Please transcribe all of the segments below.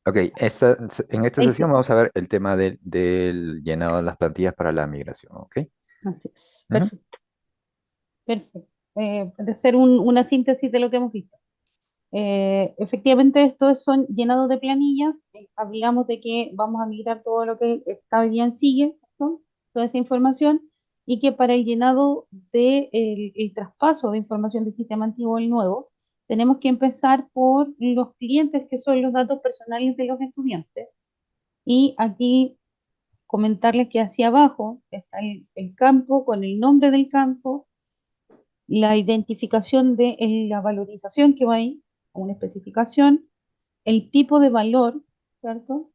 Ok, en esta Ahí sesión sí, vamos a ver el tema del llenado de las plantillas para la migración, ¿ok? así es. Ujú. Perfecto, perfecto. Para hacer una síntesis de lo que hemos visto. Efectivamente, estos son llenados de planillas. Hablamos de que vamos a migrar todo lo que está hoy día en Sigue, ¿cierto? Toda esa información, y que para el llenado de el traspaso de información del sistema antiguo al nuevo, tenemos que empezar por los clientes, que son los datos personales de los estudiantes. Y aquí comentarles que hacia abajo está el campo con el nombre del campo, la identificación de la valorización que va ahí, una especificación, el tipo de valor, ¿cierto?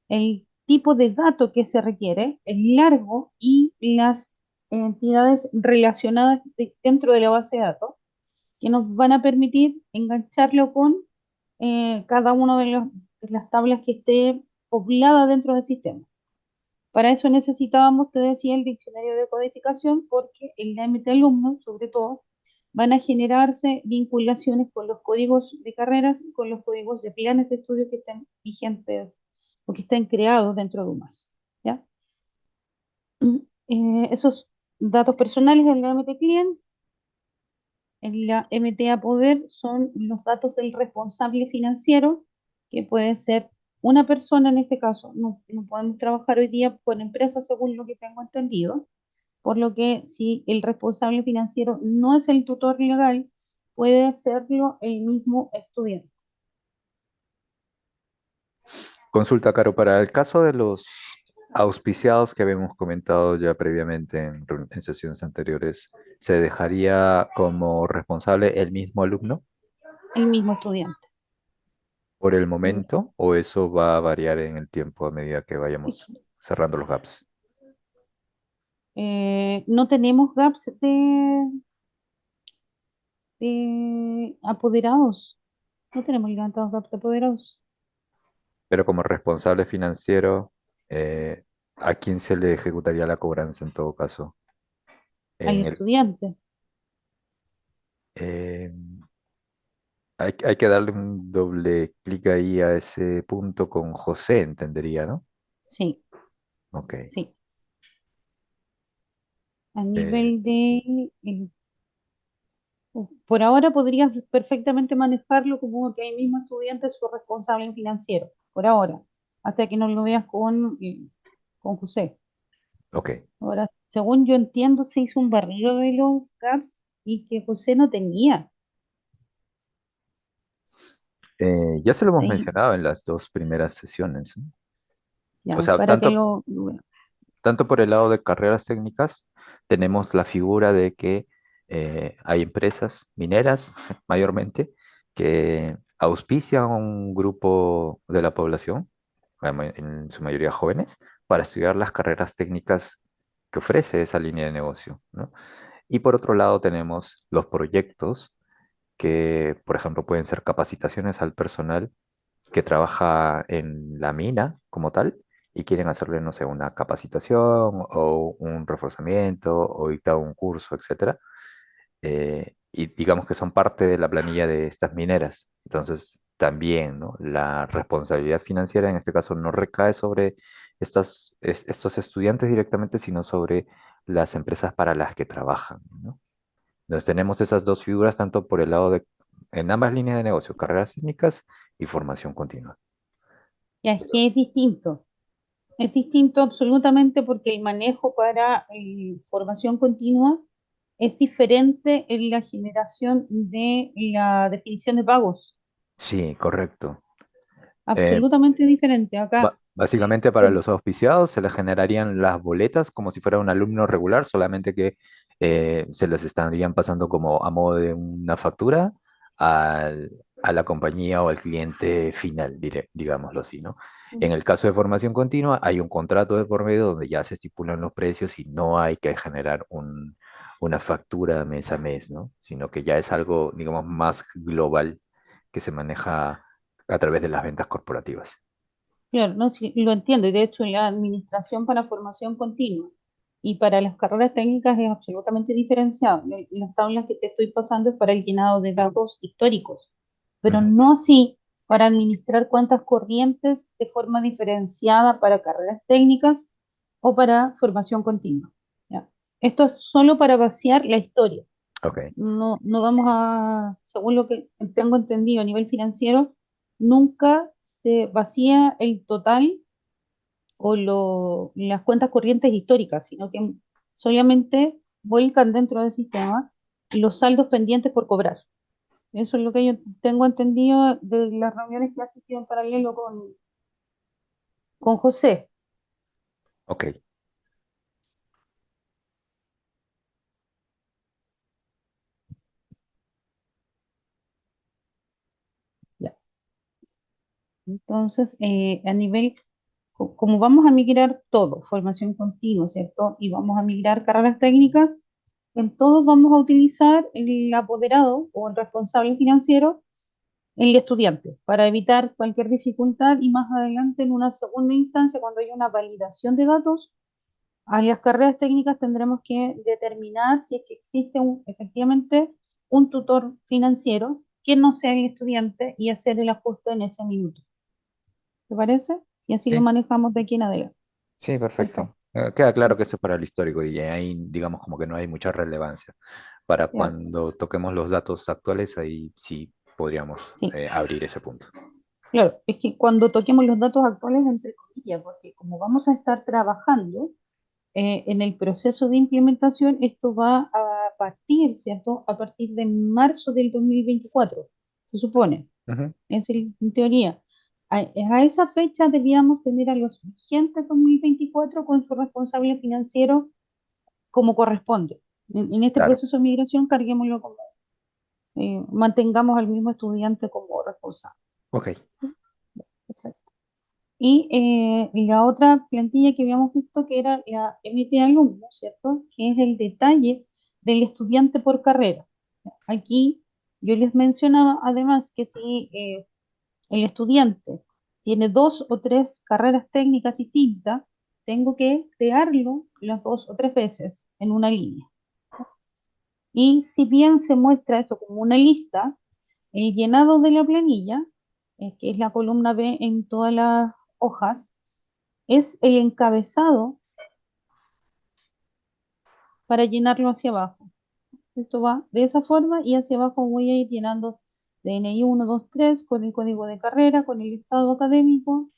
El tipo de dato que se requiere, el largo y las entidades relacionadas dentro de la base de datos, que nos van a permitir engancharlo con cada una de las tablas que esté poblada dentro del sistema. Para eso necesitábamos, te decía, el diccionario de codificación, porque en la MT alumno, sobre todo, van a generarse vinculaciones con los códigos de carreras y con los códigos de planes de estudio que estén vigentes o que estén creados dentro de UMAS. ¿Ya? Esos datos personales en la MT Client, en la MTA Poder, son los datos del responsable financiero, que puede ser una persona en este caso. No, no podemos trabajar hoy día con empresas según lo que tengo entendido, por lo que si el responsable financiero no es el tutor legal, puede serlo el mismo estudiante. Consulta, Caro, para el caso de los auspiciados que habíamos comentado ya previamente en sesiones anteriores, ¿se dejaría como responsable el mismo alumno El mismo estudiante. por el Mm, momento o eso va a variar en el tiempo a medida que vayamos cerrando los gaps? no tenemos gaps de apoderados, no tenemos levantados gaps de apoderados. Pero como responsable financiero, ¿a quién se le ejecutaría la cobranza en todo caso? Al En el, estudiante. eh, hay que darle un doble clic ahí a ese punto con José, entendería, ¿no? Sí, Ok. sí. A Eh, nivel de, por ahora podrías perfectamente manejarlo como que el mismo estudiante es su responsable financiero, por ahora, hasta que no lo veas con José. ok. Ahora, según yo entiendo, se hizo un barrido de los gaps y que José no tenía. Ya se lo hemos Ahí, mencionado en las dos primeras sesiones, ¿no? O ya, sea, para que lo vean. tanto por el lado de carreras técnicas, tenemos la figura de que hay empresas mineras, mayormente, que auspician a un grupo de la población, en su mayoría jóvenes, para estudiar las carreras técnicas que ofrece esa línea de negocio, ¿no? Y por otro lado tenemos los proyectos que, por ejemplo, pueden ser capacitaciones al personal que trabaja en la mina como tal y quieren hacerle, no sé, una capacitación o un reforzamiento o dictar un curso, etcétera. Y digamos que son parte de la planilla de estas mineras. Entonces, también, ¿no? La responsabilidad financiera en este caso no recae sobre estos estudiantes directamente, sino sobre las empresas para las que trabajan, ¿no? Entonces tenemos esas dos figuras tanto por el lado de, en ambas líneas de negocio, carreras técnicas y formación continua. Ya, es que es distinto. Es distinto absolutamente porque el manejo para formación continua es diferente en la generación de la definición de pagos. Sí, correcto. Eh, Absolutamente diferente. Acá, básicamente para tú- los auspiciados se les generarían las boletas como si fuera un alumno regular, solamente que se les estarían pasando como a modo de una factura a la compañía o al cliente final, digámoslo así, ¿no? En el caso de formación continua, hay un contrato de por medio donde ya se estipulan los precios y no hay que generar una factura mes a mes, ¿no? Sino que ya es algo, digamos, más global que se maneja a través de las ventas corporativas. claro, no, sí, lo entiendo. Y de hecho, la administración para formación continua y para las carreras técnicas es absolutamente diferenciado. Las tablas que te estoy pasando es para el llenado de datos históricos, pero Ujú. no así para administrar cuentas corrientes de forma diferenciada para carreras técnicas o para formación continua. ¿Ya? Esto es solo para vaciar la historia. Ok. No, no vamos a, según lo que tengo entendido a nivel financiero, nunca se vacía el total o las cuentas corrientes históricas, sino que solamente vuelcan dentro del sistema los saldos pendientes por cobrar. Eso es lo que yo tengo entendido de las reuniones que he asistido en paralelo con José. Ok. Ya. Entonces, a nivel, como vamos a migrar todo, formación continua, ¿cierto? Y vamos a migrar carreras técnicas, en todos vamos a utilizar el apoderado o el responsable financiero, el estudiante, para evitar cualquier dificultad y más adelante en una segunda instancia, cuando haya una validación de datos, a las carreras técnicas tendremos que determinar si es que existe efectivamente un tutor financiero que no sea el estudiante y hacer el ajuste en ese minuto. ¿Te parece? Y así lo Sí, manejamos de aquí en adelante. sí, Perfecto. perfecto. Queda claro que eso es para el histórico y ahí digamos como que no hay mucha relevancia. Para Ya. cuando toquemos los datos actuales, ahí sí podríamos Sí, abrir ese punto. claro, es que cuando toquemos los datos actuales, entre comillas, porque como vamos a estar trabajando en el proceso de implementación, esto va a partir, ¿cierto? A partir de marzo del 2024 se supone. Ujú. En teoría. A esa fecha debíamos tener a los vigentes 2024 con su responsable financiero como corresponde. En este Claro. proceso de migración, carguémoslo como, mantengamos al mismo estudiante como responsable. Ok. Perfecto. Y la otra plantilla que habíamos visto que era la MT alumno, ¿cierto? Que es el detalle del estudiante por carrera. Aquí yo les mencionaba además que si el estudiante tiene dos o tres carreras técnicas distintas, tengo que crearlo las dos o tres veces en una línea. Y si bien se muestra esto como una lista, el llenado de la planilla, que es la columna B en todas las hojas, es el encabezado para llenarlo hacia abajo. Esto va de esa forma y hacia abajo voy a ir llenando DNI 1, 2, 3 con el código de carrera, con el estado académico,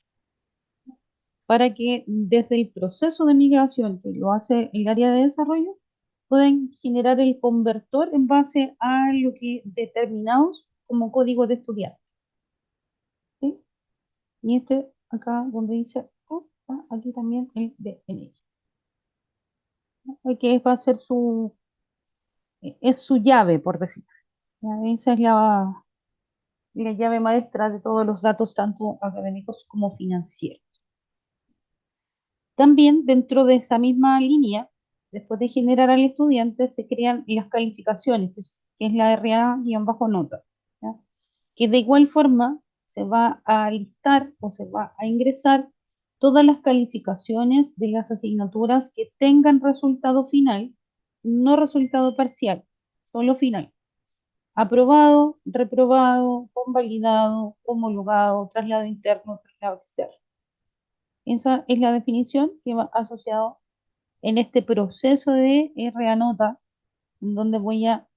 para que desde el proceso de migración que lo hace el área de desarrollo, pueden generar el convertor en base a lo que determinados como código de estudiante. ¿Sí? Y este acá donde dice, oh, aquí también el DNI, ¿no? Que va a ser es su llave, por decir. ¿Ya? Esa es la llave maestra de todos los datos, tanto académicos como financieros. También dentro de esa misma línea, después de generar al estudiante, se crean las calificaciones, que es la RA-nota, ¿ya? Que de igual forma se va a listar o se va a ingresar todas las calificaciones de las asignaturas que tengan resultado final, no resultado parcial, solo final. Aprobado, reprobado, convalidado, homologado, traslado interno, traslado externo. Esa es la definición que va asociado en este proceso de RA nota, en donde voy a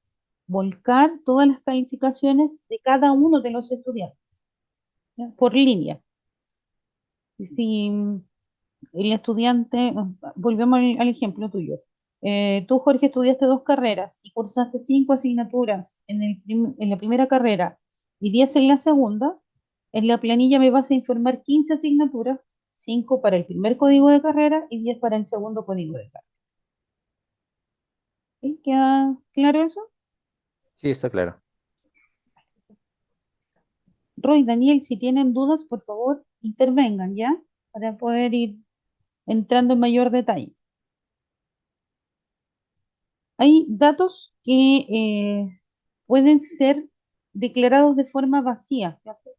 volcar todas las calificaciones de cada uno de los estudiantes, ¿ya? Por línea. Si el estudiante, volvemos al ejemplo tuyo, tú, Jorge, estudiaste dos carreras y cursaste cinco asignaturas en la primera carrera y 10 en la segunda, en la planilla me vas a informar 15 asignaturas, 5 para el primer código de carrera y 10 para el segundo código de carrera. ¿Sí? ¿Queda claro eso? Sí, está claro. Roy, Daniel, si tienen dudas, por favor, intervengan, ¿ya? Para poder ir entrando en mayor detalle. Hay datos que pueden ser declarados de forma vacía, ¿cierto?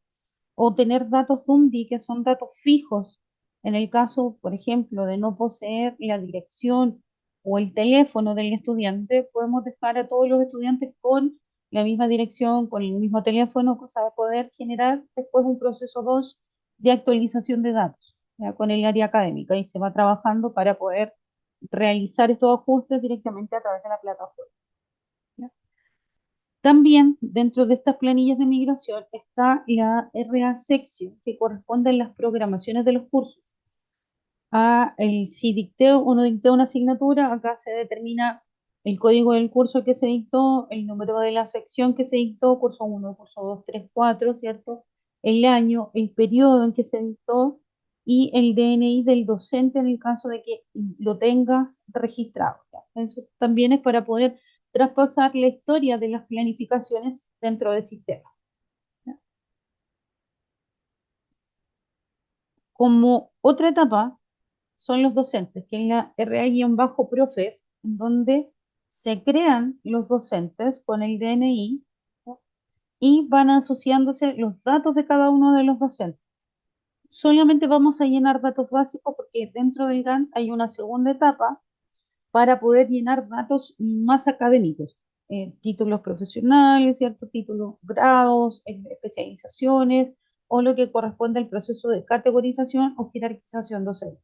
O tener datos DUNDI, que son datos fijos. En el caso, por ejemplo, de no poseer la dirección o el teléfono del estudiante, podemos dejar a todos los estudiantes con la misma dirección, con el mismo teléfono, cosa de poder generar después un proceso 2 de actualización de datos, ¿ya? Con el área académica y se va trabajando para poder realizar estos ajustes directamente a través de la plataforma, ¿ya? También dentro de estas planillas de migración está la RA Section, que corresponde a las programaciones de los cursos. Si dicté o no dicté una asignatura, acá se determina el código del curso que se dictó, el número de la sección que se dictó, curso uno, curso 2, 3, 4, ¿cierto? El año, el periodo en que se dictó y el DNI del docente en el caso de que lo tengas registrado, ¿ya? Eso también es para poder traspasar la historia de las planificaciones dentro del sistema, ¿ya? Como otra etapa son los docentes, que es la RA-Profes, en donde se crean los docentes con el DNI, ¿no? Y van asociándose los datos de cada uno de los docentes. Solamente vamos a llenar datos básicos porque dentro del GAN hay una segunda etapa para poder llenar datos más académicos, títulos profesionales, ¿cierto? Títulos, grados, especializaciones o lo que corresponde al proceso de categorización o jerarquización docente.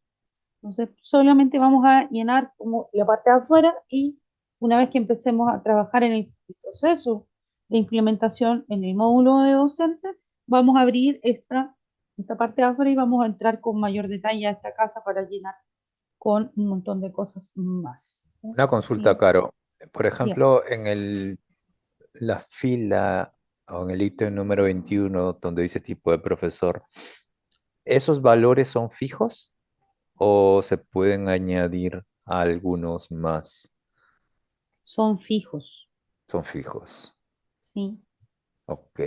Entonces, solamente vamos a llenar como la parte de afuera y una vez que empecemos a trabajar en el proceso de implementación en el módulo de docentes, vamos a abrir esta parte de afuera y vamos a entrar con mayor detalle a esta casa para llenar con un montón de cosas más, ¿no? Una consulta, Y Caro. Por bien, ejemplo, en la fila o en el ítem número 21, donde dice tipo de profesor, ¿esos valores son fijos o se pueden añadir algunos más? son fijos, Son fijos. ¿sí? Ok.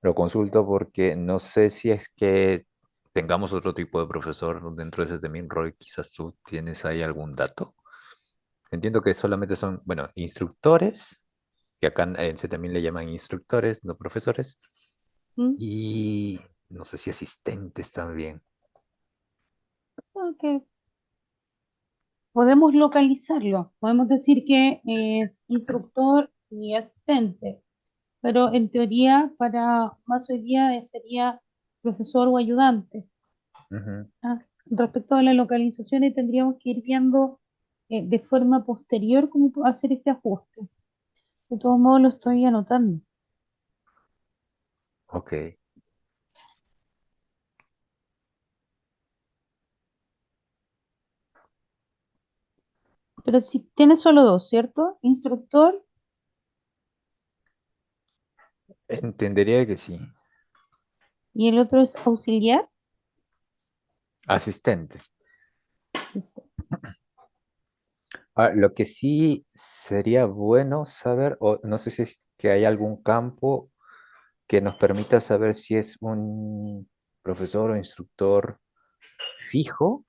Lo consulto porque no sé si es que tengamos otro tipo de profesor dentro de ese Temin quizás tú tienes ahí algún dato. Entiendo que solamente son, bueno, instructores, que acá en también le llaman instructores, no profesores, ¿Mm? y no sé si asistentes también. Ok, podemos localizarlo, podemos decir que es instructor y asistente, pero en teoría para más hoy día sería profesor o ayudante. Ujú. ¿Ah? Respecto a las localizaciones tendríamos que ir viendo de forma posterior cómo hacer este ajuste. De todos modos lo estoy anotando. Ok. Pero si tienes solo dos, ¿cierto? Instructor Entendería que sí. y el otro es auxiliar. Asistente. Listo. Ah, lo que sí sería bueno saber, o no sé si es que hay algún campo que nos permita saber si es un profesor o instructor fijo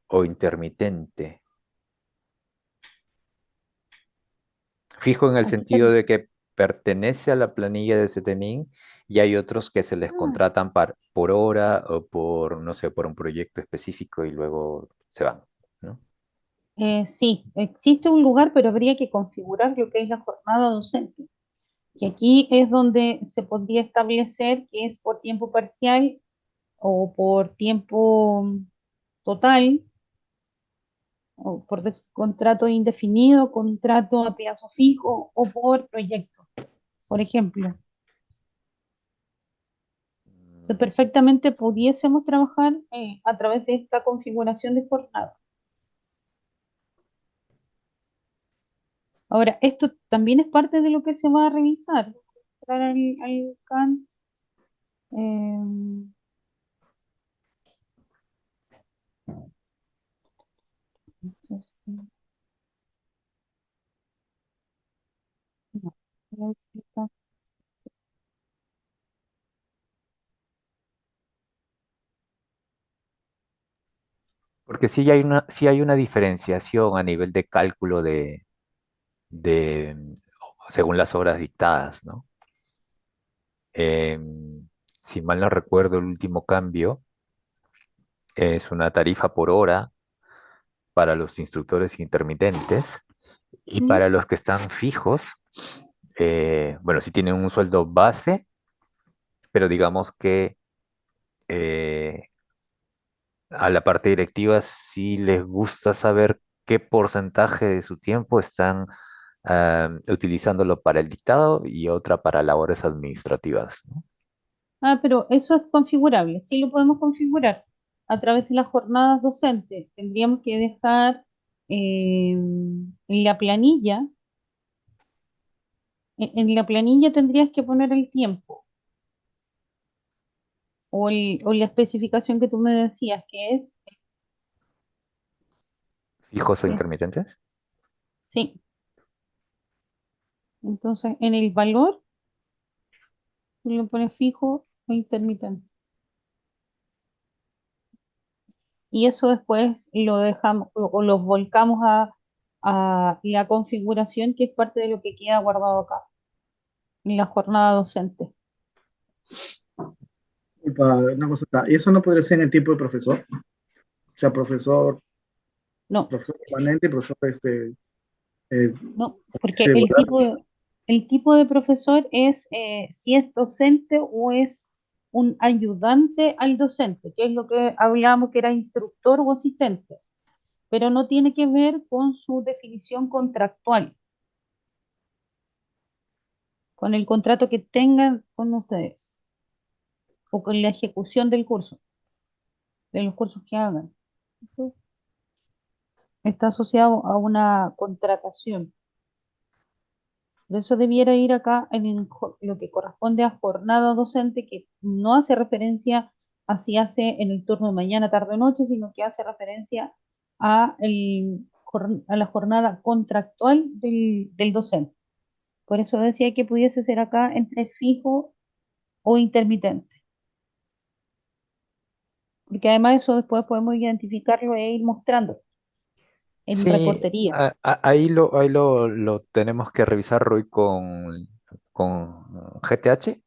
o intermitente. Fijo en el ¿A qué te- sentido de que pertenece a la planilla de CETEMIN y hay otros que se les Ah, contratan por hora o por, no sé, por un proyecto específico y luego se van, ¿no? sí, existe un lugar, pero habría que configurar lo que es la jornada docente. Que aquí es donde se podría establecer que es por tiempo parcial o por tiempo total, o por contrato indefinido, contrato a plazo fijo o por proyecto, por ejemplo. O sea, Mm, perfectamente pudiésemos trabajar a través de esta configuración de jornada. Ahora, esto también es parte de lo que se va a revisar. Entrar al CAN, eh, entonces, no, voy a explicar. Porque sí hay una diferenciación a nivel de cálculo de, según las horas dictadas, ¿no? Si mal no recuerdo, el último cambio es una tarifa por hora para los instructores intermitentes y ¿Mm? para los que están fijos bueno, sí tienen un sueldo base, pero digamos que eh, a la parte directiva sí les gusta saber qué porcentaje de su tiempo están utilizándolo para el dictado y otra para labores administrativas, ¿no? Ah, pero eso es configurable, sí lo podemos configurar a través de las jornadas docentes. Tendríamos que dejar en la planilla, en la planilla tendrías que poner el tiempo o la especificación que tú me decías, que ¿Fijos o es, intermitentes? sí, entonces en el valor tú le pones fijo o intermitente. Y eso después lo dejamos o los volcamos a la configuración que es parte de lo que queda guardado acá en la jornada docente. Y para una consulta, ¿y eso no podría ser en el tipo de profesor? O sea, No, profesor permanente y profesor eh, no, porque singular. el tipo de profesor es si es docente o es un ayudante al docente, que es lo que hablábamos que era instructor o asistente, pero no tiene que ver con su definición contractual, con el contrato que tengan con ustedes o con la ejecución del curso, de los cursos que hagan. Está asociado a una contratación. Por eso debiera ir acá en lo que corresponde a jornada docente, que no hace referencia a si hace en el turno de mañana, tarde, noche, sino que hace referencia a la jornada contractual del docente. Por eso decía que pudiese ser acá entre fijo o intermitente, porque además eso después podemos identificarlo e ir mostrando en Sí, reportería. ahí lo tenemos que revisar, Roy, con GTH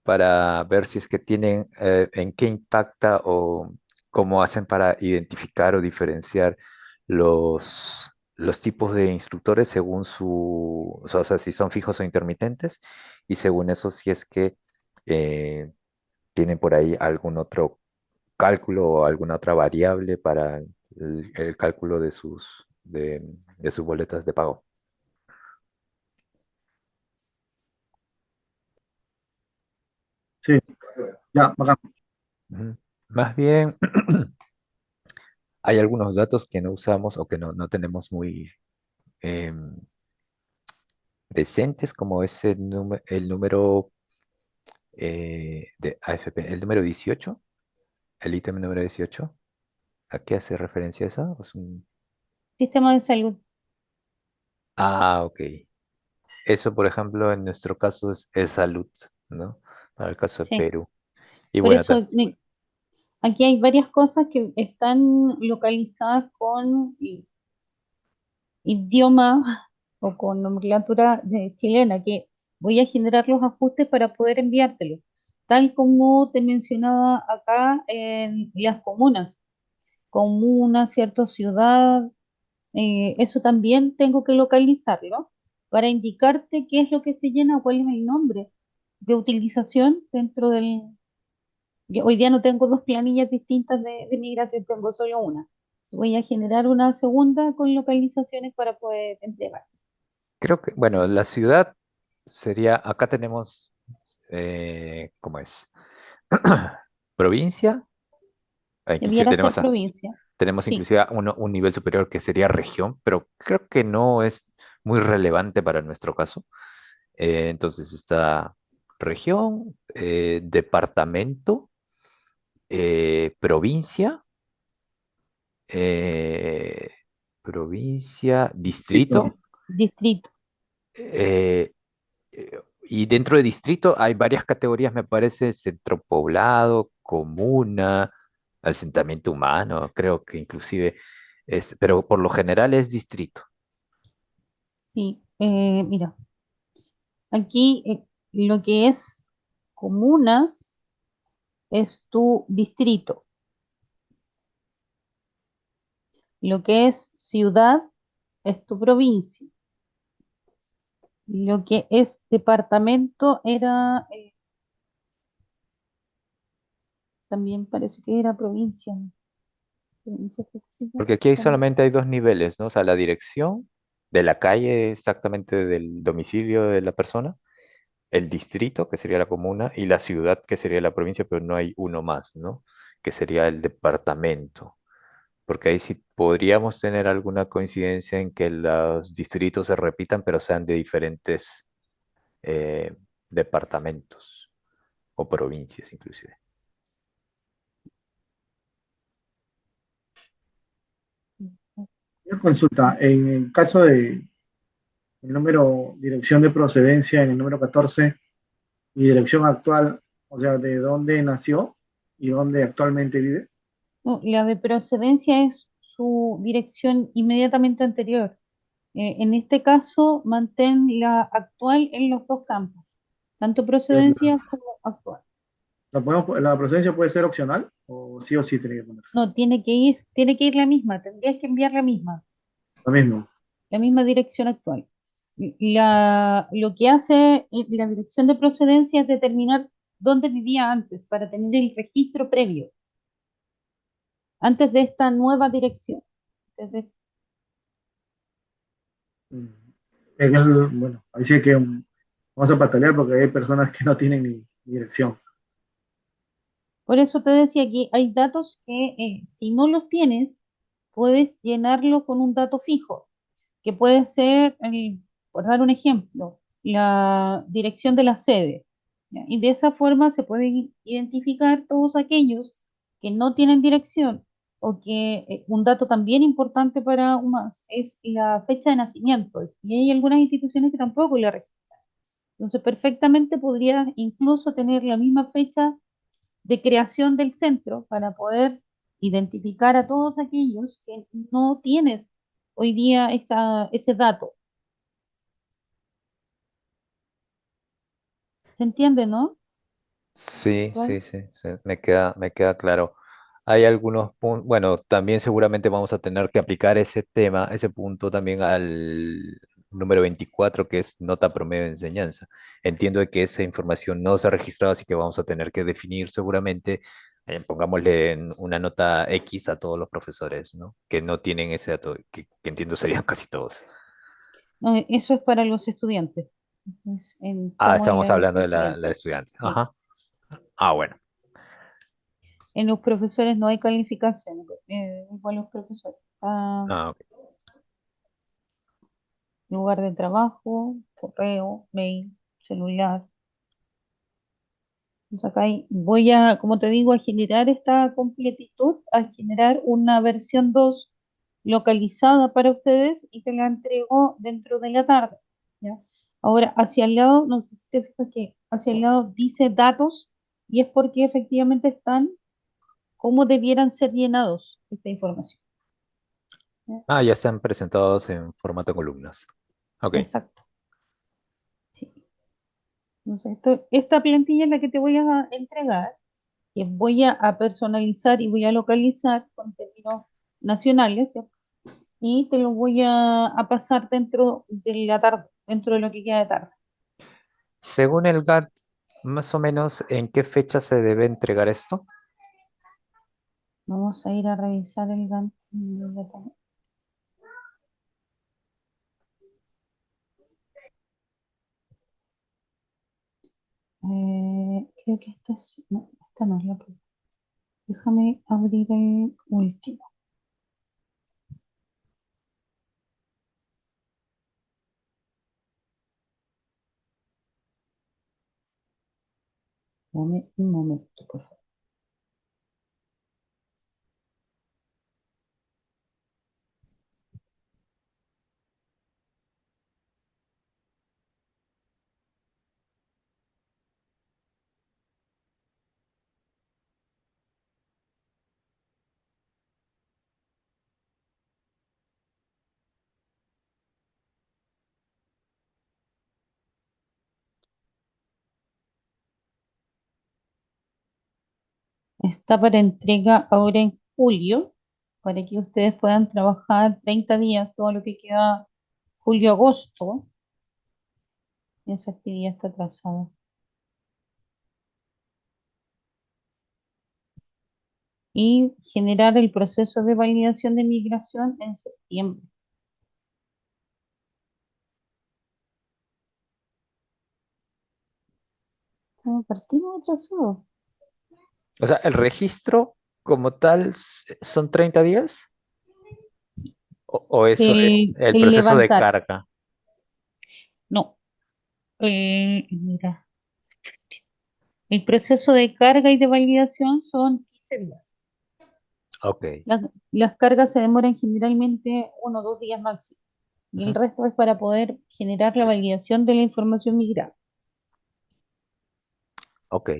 para ver si es que tienen en qué impacta o cómo hacen para identificar o diferenciar los tipos de instructores según o sea, si son fijos o intermitentes, y según eso si es que eh, tienen por ahí algún otro cálculo o alguna otra variable para el cálculo de sus boletas de pago. Sí, ya, bacán. Ujú. Más bien, hay algunos datos que no usamos o que no tenemos muy em, presentes, como es el número de AFP, el número 18, el ítem número 18. ¿A qué hace referencia eso? Sistema de salud. Ah, ok. Eso, por ejemplo, en nuestro caso es salud, ¿no? Para el caso de Sí. Perú. Y Por bueno, eso aquí hay varias cosas que están localizadas con idioma o con nomenclatura chilena, que voy a generar los ajustes para poder enviártelo. Tal como te mencionaba acá en las comunas, comuna, cierto, ciudad, eso también tengo que localizarlo para indicarte qué es lo que se llena, cuál es el nombre de utilización dentro del. Hoy día no tengo dos planillas distintas de migración, tengo solo una. Voy a generar una segunda con localizaciones para poder entregar. creo que, bueno, la ciudad sería, acá tenemos, ¿cómo es? Provincia, inclusive Debiera ser tenemos, provincia. tenemos Sí, inclusive un nivel superior que sería región, pero creo que no es muy relevante para nuestro caso. Entonces está región, departamento, provincia, eh, Listo. distrito. distrito. eh, y dentro de distrito hay varias categorías, me parece, centro poblado, comuna, asentamiento humano, creo que inclusive pero por lo general es distrito. Sí, mira, aquí lo que es comunas es tu distrito. Lo que es ciudad es tu provincia. Lo que es departamento era, también parece que era provincia, ¿no? Provincia ejecutiva, Porque aquí también. solamente hay dos niveles, ¿no? O sea, la dirección de la calle exactamente del domicilio de la persona, el distrito, que sería la comuna, y la ciudad, que sería la provincia, pero no hay uno más, ¿no? Que sería el departamento. Porque ahí sí podríamos tener alguna coincidencia en que los distritos se repitan, pero sean de diferentes eh, departamentos o provincias inclusive. Una consulta, en el caso de el número, dirección de procedencia en el número 14 y dirección actual, o sea, de dónde nació y dónde actualmente vive. No, la de procedencia es su dirección inmediatamente anterior. En este caso, mantén la actual en los dos campos, tanto La, procedencia como actual. la procedencia puede ser opcional o sí tiene que ponerse. No, tiene que ir la misma, tendrías que enviar Lo mismo. la misma dirección actual. Lo que hace la dirección de procedencia es determinar dónde vivía antes para tener el registro previo, antes de esta nueva dirección. Entonces, Mm. Bueno, ahí sí que vamos a patalear porque hay personas que no tienen ni dirección. por eso te decía que hay datos que si no los tienes, puedes llenarlo con un dato fijo, que puede ser, por dar un ejemplo, la dirección de la sede. ¿Ya? Y de esa forma se pueden identificar todos aquellos que no tienen dirección o que un dato también importante para UMAS es la fecha de nacimiento. Y hay algunas instituciones que tampoco la registran. Entonces, perfectamente podrías incluso tener la misma fecha de creación del centro para poder identificar a todos aquellos que no tienes hoy día ese dato. ¿Se entiende, no? Sí, ¿Cuál? sí, sí, sí, me queda claro. Hay algunos puntos, bueno, también seguramente vamos a tener que aplicar ese tema, ese punto también al número 24, que es nota promedio de enseñanza. Entiendo de que esa información no se ha registrado, así que vamos a tener que definir seguramente, pongámosle una nota X a todos los profesores, ¿no? Que no tienen ese dato, que entiendo serían casi todos. No, eso es para los estudiantes. Ah, Como estamos hablando de es la diferente. estudiante. Sí. Ajá. Ah, bueno. En los profesores no hay calificación, igual los profesores. Ah, ok. Lugar de trabajo, correo, mail, celular. Entonces acá voy a, como te digo, a generar esta completitud, a generar una versión 2 localizada para ustedes y te la entrego dentro de la tarde. ¿Ya? Ahora, hacia el lado, no sé si te fijas que hacia el lado dice datos y es porque efectivamente están como debieran ser llenados esta información. ¿Ya? Ah, ya están presentados en formato columnas. Ok. Exacto. Sí. Entonces, esta plantilla es la que te voy a entregar, que voy a personalizar y voy a localizar con términos nacionales, ¿cierto? Y te lo voy a pasar dentro de la tarde, dentro de lo que queda de tarde. Según el GAT, más o menos, ¿en qué fecha se debe entregar esto? Vamos a ir a revisar el GAN inmediatamente. Creo que esta es, no, esta no es la primera. Déjame abrir el último. Dame un momento, por favor. Está para entrega ahora en julio, para que ustedes puedan trabajar 30 días, todo lo que queda julio-agosto. esa actividad está atrasada. Y generar el proceso de validación de migración en septiembre. Partimos atrasados. O sea, el registro como tal son 30 días o eso es el El proceso de levantar, carga. no, mira, el proceso de carga y de validación son 15 días. Ok. Las cargas se demoran generalmente 1 o 2 días máximo. Y el Ujú. resto es para poder generar la validación de la información migrada. Ok.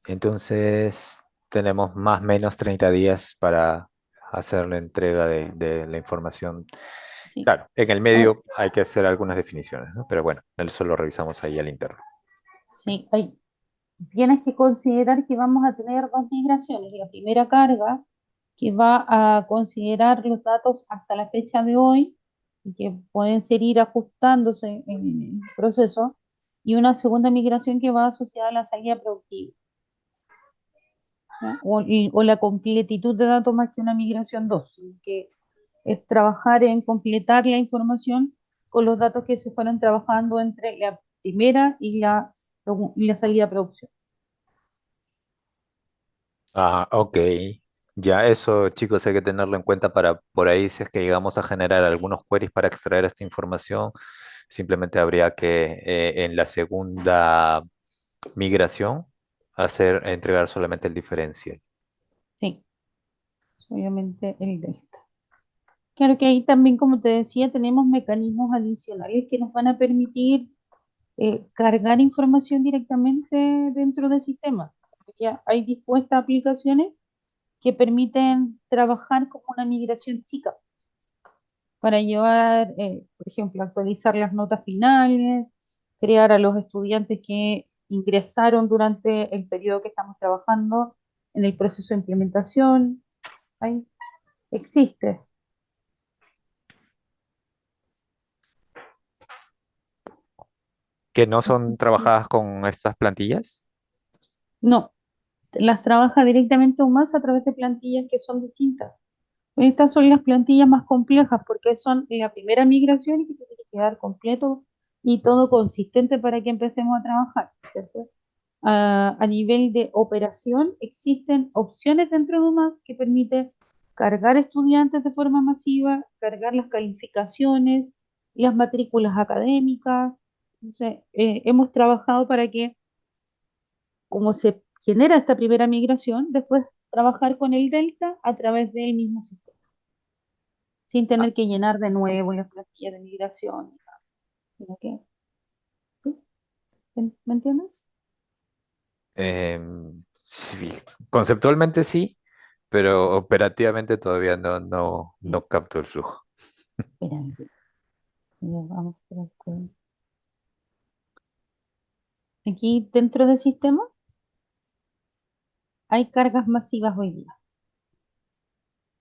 Entonces tenemos más o menos 30 días para hacer la entrega de la información. Sí. Claro, en el Ahora, medio hay que hacer algunas definiciones, ¿no? Pero bueno, eso lo revisamos ahí al interno. sí, tienes que considerar que vamos a tener dos migraciones. La primera carga, que va a considerar los datos hasta la fecha de hoy y que pueden seguir ajustándose en el proceso, y una segunda migración que va asociada a la salida productiva, ¿ya? O la completitud de datos más que una migración 2, sino que es trabajar en completar la información con los datos que se fueron trabajando entre la primera y la salida a producción. Ah, ok. Ya eso, chicos, hay que tenerlo en cuenta para por ahí si es que llegamos a generar algunos queries para extraer esta información, simplemente habría que en la segunda migración entregar solamente el diferencial. Sí, obviamente el delta. Claro que ahí también, como te decía, tenemos mecanismos adicionales que nos van a permitir cargar información directamente dentro del sistema. Ya hay dispuestas aplicaciones que permiten trabajar como una migración chica para llevar, por ejemplo, actualizar las notas finales, crear a los estudiantes que ingresaron durante el periodo que estamos trabajando en el proceso de implementación. Ahí existe. ¿Que no son Existe. trabajadas con estas plantillas? No, las trabaja directamente UMAS a través de plantillas que son distintas. Estas son las plantillas más complejas porque son la primera migración y que tiene que quedar completo y todo consistente para que empecemos a trabajar, ¿cierto? A nivel de operación, existen opciones dentro de UMAS que permiten cargar estudiantes de forma masiva, cargar las calificaciones, las matrículas académicas. Entonces, hemos trabajado para que, como se genera esta primera migración, después trabajar con el Delta a través del mismo sistema, sin tener que llenar de nuevo las plantillas de migración, sino que, ¿sí? ¿Me entiendes? Sí, conceptualmente sí, pero operativamente todavía no capto el flujo. Espera, vamos por aquí. Aquí dentro del sistema hay cargas masivas hoy día.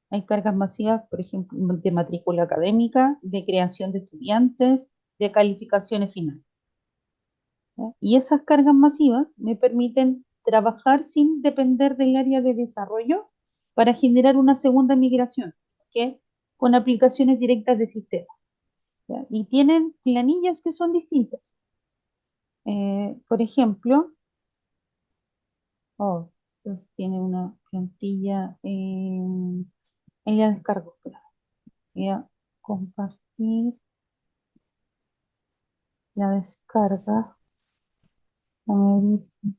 Hay cargas masivas, por ejemplo, de matrícula académica, de creación de estudiantes, de calificaciones finales, ¿ya? Y esas cargas masivas me permiten trabajar sin depender del área de desarrollo para generar una segunda migración, que con aplicaciones directas de sistema, ¿ya? Y tienen planillas que son distintas. Por ejemplo, oh, tiene una plantilla en la descargo. Espera, voy a compartir la descarga. Vamos a abrir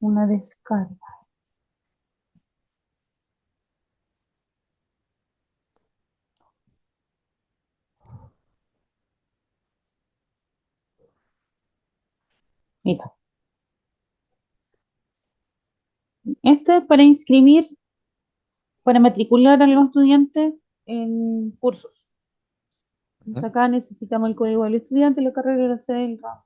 una descarga. Mira, esto es para inscribir, para matricular a los estudiantes en cursos. Ujú. Acá necesitamos el código del estudiante, la carrera, la sede, el ramo,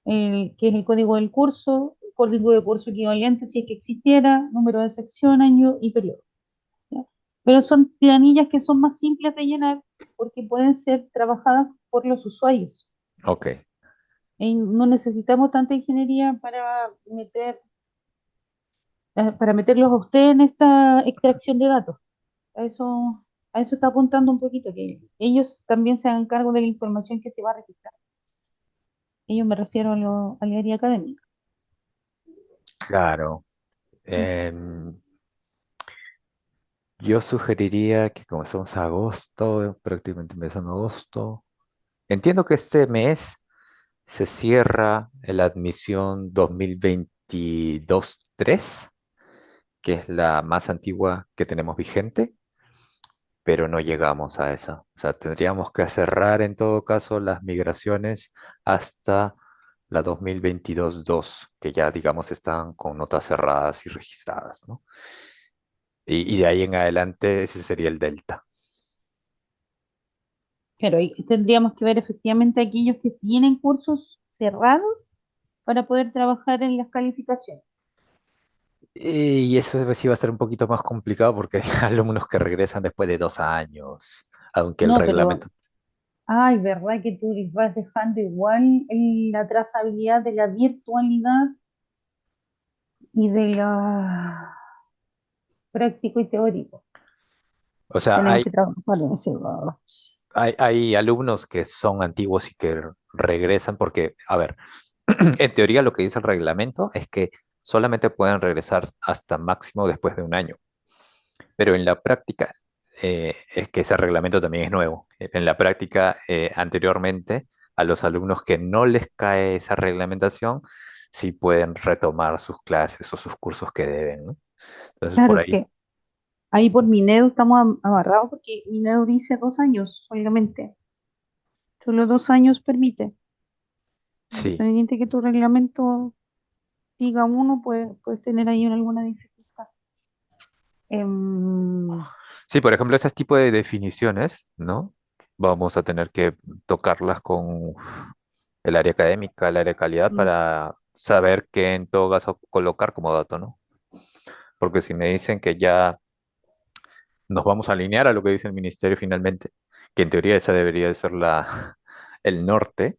que es el código del curso, código de curso equivalente si es que existiera, número de sección, año y periodo, ¿ya? Pero son planillas que son más simples de llenar porque pueden ser trabajadas por los usuarios. Ok, No necesitamos tanta ingeniería para meterlos a usted en esta extracción de datos. A eso, a eso está apuntando un poquito, que ellos también se hagan cargo de la información que se va a registrar. Ellos me refiero al área académica. Claro. em, yo sugeriría que comenzamos agosto, prácticamente empezando agosto. Entiendo que este mes se cierra la admisión 2022-3, que es la más antigua que tenemos vigente, pero no llegamos a esa. O sea, tendríamos que cerrar en todo caso las migraciones hasta la 2022-2, que ya digamos están con notas cerradas y registradas, ¿no? Y de ahí en adelante ese sería el delta. Pero ahí tendríamos que ver efectivamente aquellos que tienen cursos cerrados para poder trabajar en las calificaciones. Y eso sí va a ser un poquito más complicado porque hay alumnos que regresan después de 2 años, aunque el No, pero, reglamento. ay, ¿verdad que tú les vas dejando igual la trazabilidad de la virtualidad y de la práctico y teórico? O sea, Tenemos que trabajar en ese lado. hay alumnos que son antiguos y que regresan porque, a ver, en teoría lo que dice el reglamento es que solamente pueden regresar hasta máximo después de un año, pero en la práctica es que ese reglamento también es nuevo. En la práctica, anteriormente, a los alumnos que no les cae esa reglamentación, sí pueden retomar sus clases o sus cursos que deben, ¿no? Entonces, Claro, por es ahí, que ahí por Minedo estamos amarrados porque Minedo dice 2 años solamente. Solo 2 años permite. sí. Independiente que tu reglamento diga uno, puedes tener ahí alguna dificultad. Em, Sí, por ejemplo, ese tipo de definiciones, ¿no? Vamos a tener que tocarlas con el área académica, el área de calidad, mm, para saber qué en todo caso colocar como dato, ¿no? Porque si me dicen que ya nos vamos a alinear a lo que dice el ministerio finalmente, que en teoría esa debería de ser el norte,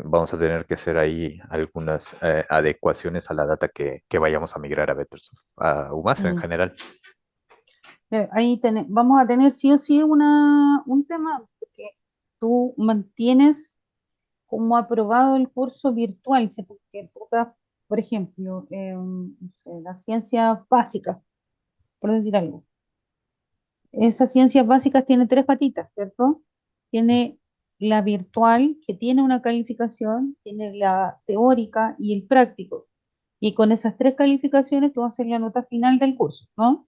vamos a tener que hacer ahí algunas adecuaciones a la data que vayamos a migrar a Bettersoft, a UMAS en mm. general. Vamos a tener sí o sí un tema, porque tú mantienes como aprobado el curso virtual, ¿cierto? Porque tú das, por ejemplo, no sé, las ciencias básicas, por decir algo. Esas ciencias básicas tienen tres patitas, ¿cierto? Tiene la virtual, que tiene una calificación, tiene la teórica y el práctico. Y con esas tres calificaciones tú vas a hacer la nota final del curso, ¿no?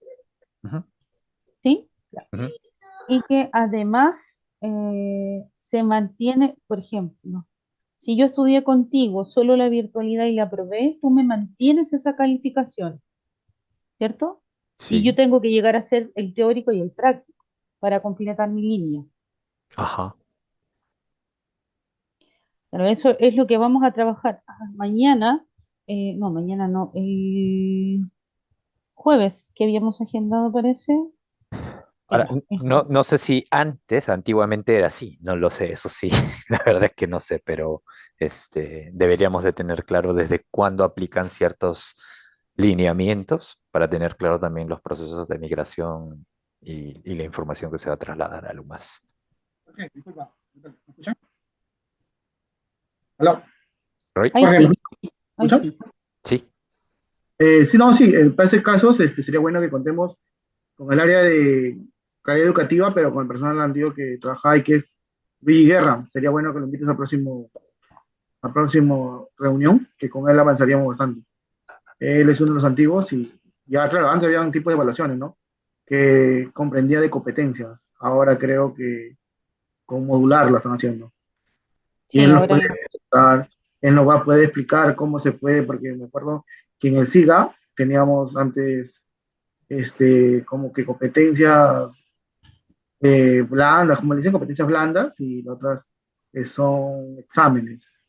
Ujú, ¿Sí? Ya. ujú. Y que además se mantiene, por ejemplo, si yo estudié contigo solo la virtualidad y la aprobé, tú me mantienes esa calificación, ¿cierto? Y yo Sí, tengo que llegar a hacer el teórico y el práctico para completar mi línea. ajá. Pero eso es lo que vamos a trabajar mañana, no, mañana no, el jueves que habíamos agendado, parece, Ahora, era el no sé jueves. si antes, antiguamente era así, no lo sé, eso sí, la verdad es que no sé, pero deberíamos de tener claro desde cuándo aplican ciertos lineamientos para tener claro también los procesos de migración y la información que se va a trasladar al UMAS. Ok, disculpa, ¿me escuchan? ¿Aló? ¿Roy? Ahí Jorge, ¿me sí, ahí escuchas? sí. Sí, Sí, no, sí, para ese casos sería bueno que contemos con el área de calidad educativa, pero con el personal antiguo que trabaja ahí, que es Luigi Guerra. Sería bueno que lo invites al próximo reunión, que con él avanzaríamos bastante. Él es uno de los antiguos y ya, claro, antes había un tipo de evaluaciones, ¿no? Que comprendía de competencias. Ahora creo que con modular lo están haciendo. Y Sí, él nos ahora puede explicar, él nos va a poder explicar cómo se puede, porque me acuerdo que en el SIGA teníamos antes como que competencias blandas, como le dicen, competencias blandas, y las otras son exámenes.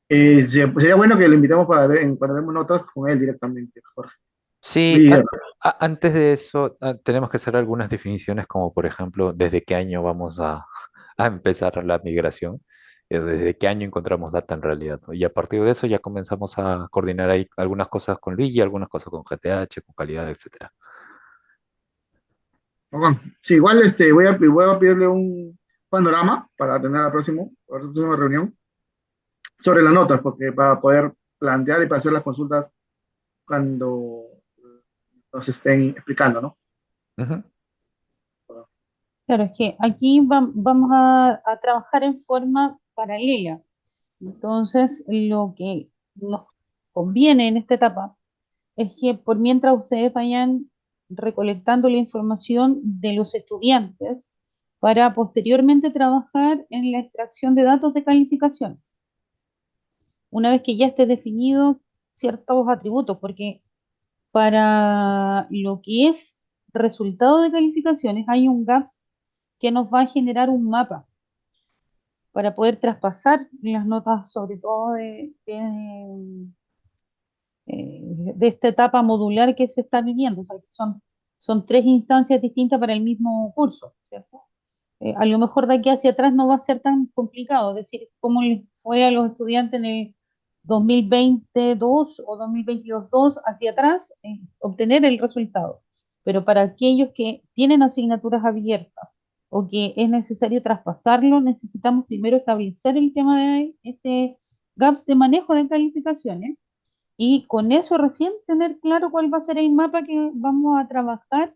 Sería bueno que lo invitemos para ver, cuando vemos notas con él directamente, Jorge. sí, Luis Guerra. antes de eso tenemos que hacer algunas definiciones como por ejemplo, desde qué año vamos a empezar la migración. desde qué año encontramos data en realidad, ¿no? Y a partir de eso ya comenzamos a coordinar ahí algunas cosas con Luigi, algunas cosas con GTH, con calidad, etcétera. Bueno, sí, igual voy a pedirle un panorama para tener la próxima reunión sobre las notas, porque para poder plantear y para hacer las consultas cuando nos estén explicando, ¿no? Ujú. Claro, es que aquí vamos a trabajar en forma paralela. Entonces, lo que nos conviene en esta etapa es que por mientras ustedes vayan recolectando la información de los estudiantes para posteriormente trabajar en la extracción de datos de calificaciones. Una vez que ya esté definido ciertos atributos, porque para lo que es resultado de calificaciones hay un gap que nos va a generar un mapa para poder traspasar las notas, sobre todo de esta etapa modular que se está viviendo. O sea, que son tres instancias distintas para el mismo curso, ¿cierto? A lo mejor de aquí hacia atrás no va a ser tan complicado, es decir, cómo les fue a los estudiantes en el 2022 o 2022-2 hacia atrás, obtener el resultado. Pero para aquellos que tienen asignaturas abiertas o que es necesario traspasarlo, necesitamos primero establecer el tema de este gaps de manejo de calificaciones y con eso recién tener claro cuál va a ser el mapa que vamos a trabajar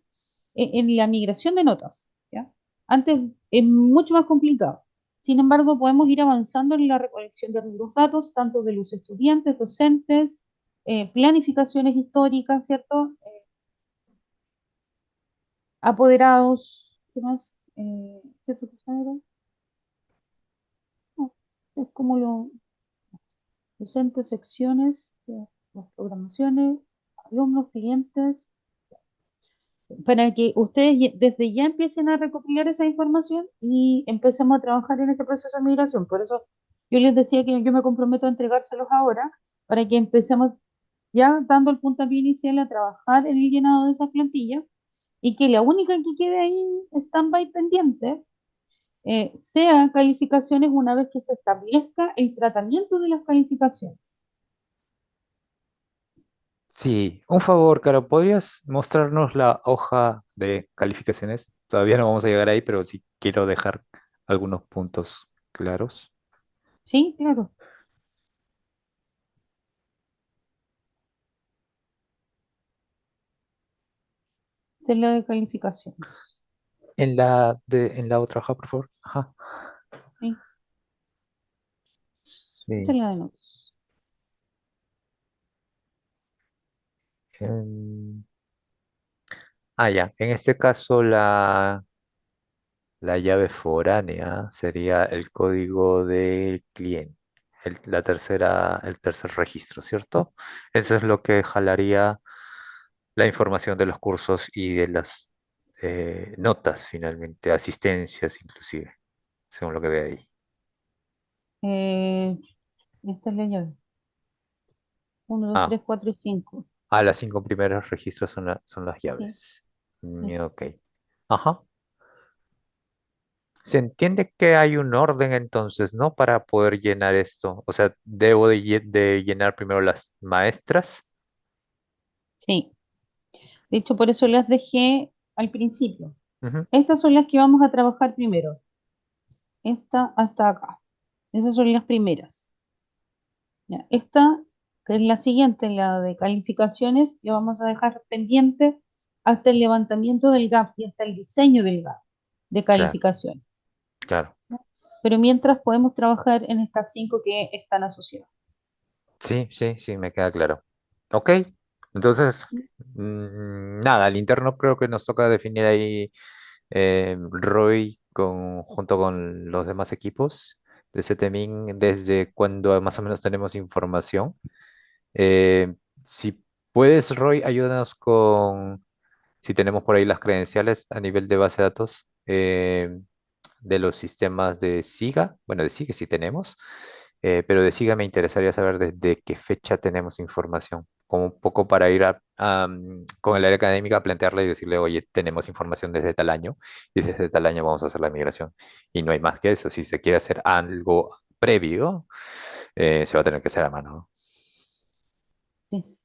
en la migración de notas, ¿ya? Antes es mucho más complicado. Sin embargo, podemos ir avanzando en la recolección de los datos, tanto de los estudiantes, docentes, planificaciones históricas, ¿cierto? Apoderados, ¿qué más? ¿Qué otro cosa era? No, es como los docentes, secciones, las programaciones, alumnos, clientes, para que ustedes desde ya empiecen a recopilar esa información y empecemos a trabajar en este proceso de migración. Por eso yo les decía que yo me comprometo a entregárselos ahora para que empecemos ya dando el puntapié inicial a trabajar en el llenado de esas plantillas y que la única que quede ahí stand-by pendiente sea calificaciones una vez que se establezca el tratamiento de las calificaciones. Sí, un favor, Caro, ¿podrías mostrarnos la hoja de calificaciones? Todavía no vamos a llegar ahí, pero sí quiero dejar algunos puntos claros. Sí, claro, de la de calificaciones. En la otra hoja, por favor. Ajá. ¿Sí? Esta Sí. es la de notas. em, ya. En este caso, la llave foránea sería el código del cliente, el tercer registro, ¿cierto? Eso es lo que jalaría la información de los cursos y de las notas, finalmente, asistencias inclusive, según lo que ve ahí. Eh, Esta es la llave. Uno, 2, Ah, 3, 4 y 5. las 5 primeros registros son las Sí, llaves. esto. Ok. Ajá. Se entiende que hay un orden entonces, ¿no? Para poder llenar esto. O sea, debo de llenar primero las maestras. Sí. De hecho, por eso las dejé al principio. Ujú. Estas son las que vamos a trabajar primero. Esta hasta acá. Esas son las primeras. Ya. Esta, que es la siguiente, la de calificaciones, la vamos a dejar pendiente hasta el levantamiento del gap y hasta el diseño del gap de Claro, calificación. claro. Pero mientras podemos trabajar en estas 5 que están asociadas. Sí, sí, sí, me queda claro. Ok, entonces, nada, al interno creo que nos toca definir ahí Roy junto con los demás equipos de CTMIN desde cuando más o menos tenemos información. Eh, si puedes, Roy, ayúdanos con si tenemos por ahí las credenciales a nivel de base de datos de los sistemas de SIGA. Bueno, de SIGA sí tenemos, pero de SIGA me interesaría saber desde qué fecha tenemos información, como un poco para ir con el área académica a plantearle y decirle, oye, tenemos información desde tal año y desde tal año vamos a hacer la migración. Y no hay más que eso. Si se quiere hacer algo previo, se va a tener que hacer a mano. Es,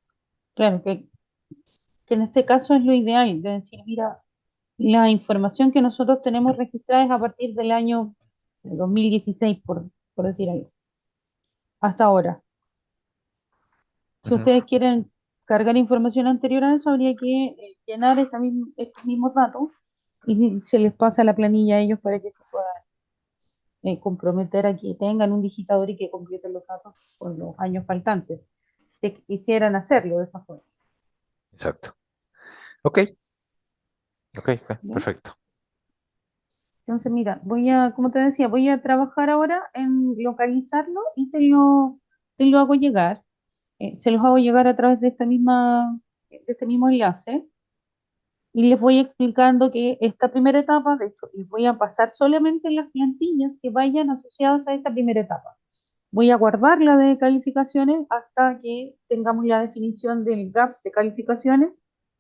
claro, que en este caso es lo ideal, de decir, mira, la información que nosotros tenemos registrada es a partir del año 2016, por decir algo, hasta ahora. Si Ujú. ustedes quieren cargar información anterior a eso, habría que llenar estos mismos datos y se les pasa la planilla a ellos para que se puedan comprometer a que tengan un digitador y que completen los datos por los años faltantes, que quisieran hacerlo de esta forma. Exacto. Ok, ok, ¿Ya? perfecto. Entonces, mira, como te decía, voy a trabajar ahora en localizarlo y te lo hago llegar. Se los hago llegar a través de este mismo enlace y les voy explicando que esta primera etapa, de hecho, les voy a pasar solamente las plantillas que vayan asociadas a esta primera etapa. Voy a guardar la de calificaciones hasta que tengamos la definición del GAP de calificaciones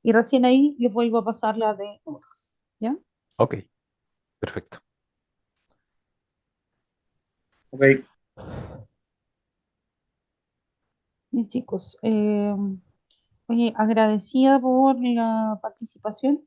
y recién ahí les vuelvo a pasar la de notas. ¿Ya? Ok, perfecto. Ok, Bien, chicos, oye, agradecida por la participación.